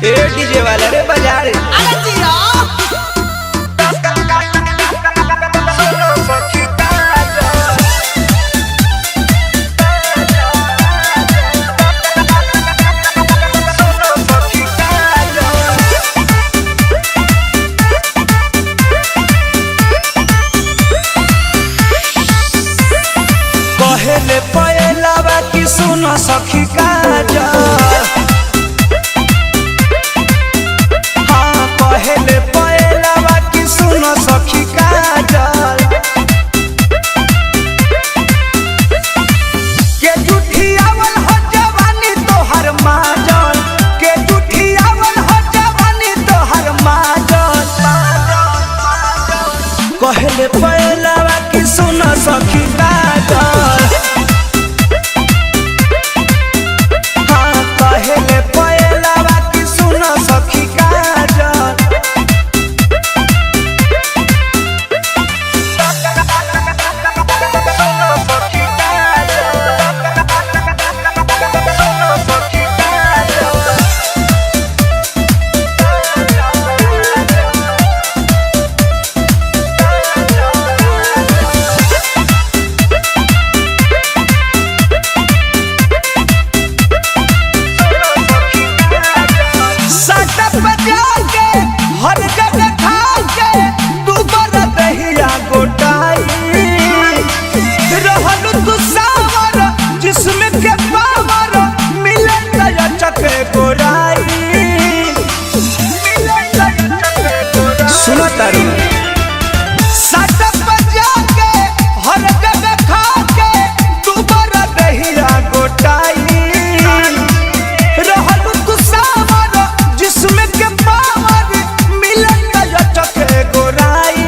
ए DJ वाला रे बजा रे। अरे जिया पहले पहलावा की सुनो सखी काजल, हाँ पहले पहलावा की सुनो सखी काजल, के जुठियावल हो जवानी तोहर माजल, के जुठियावल हो जवानी तोहर माजल। पहले पहलावा की सुनो सखी काजल, सुनो तारू साटक बजा के हर जगह खा के दोबारा दहिया गोटाई रहलू तू सावर जिसमें के पावर मिलन या चके गोराई,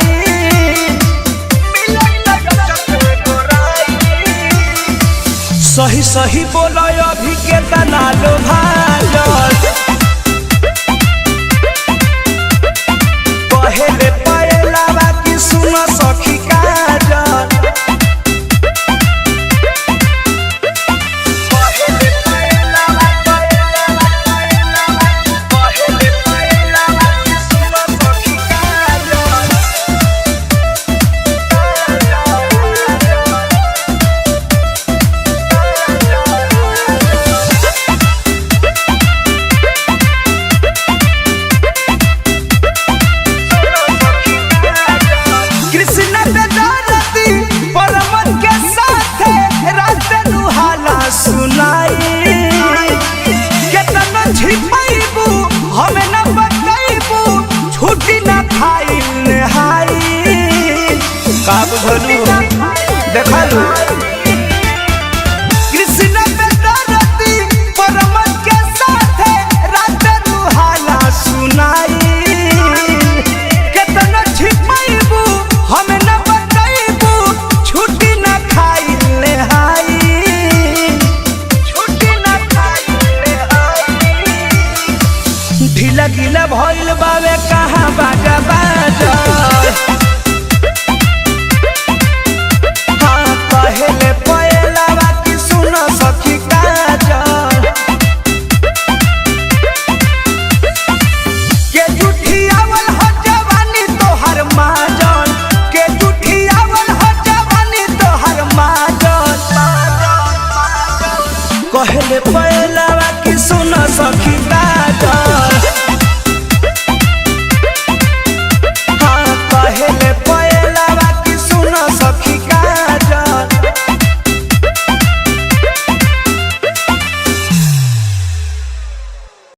मिलन या चके गोराई। सही सही बोलो अभी के तना लो भाजल, पहले पहलावा की सुनो सखी काजल, पहले पहलावा पहले पहलावा की सुनो सखी काजल। हमें न बताइबू छुट्टी न खाई नहाई काब भलू देखलू कृष्ण पे दरदी परमत के साथ रात रुहाला सुनाई, केतना छिपाइबू हमें न बताइबू छुट्टी न खाई नहाई, छुट्टी न खाई नहाई। ढीला ढीला भइल बावे कहाँ बाजा बाजल, हाँ पहले पहलावा की सुनो सखी काजल, के जुठियावल हो जवानी तोहर माजल, के जुठियावल हो जवानी तोहर माजल। पहले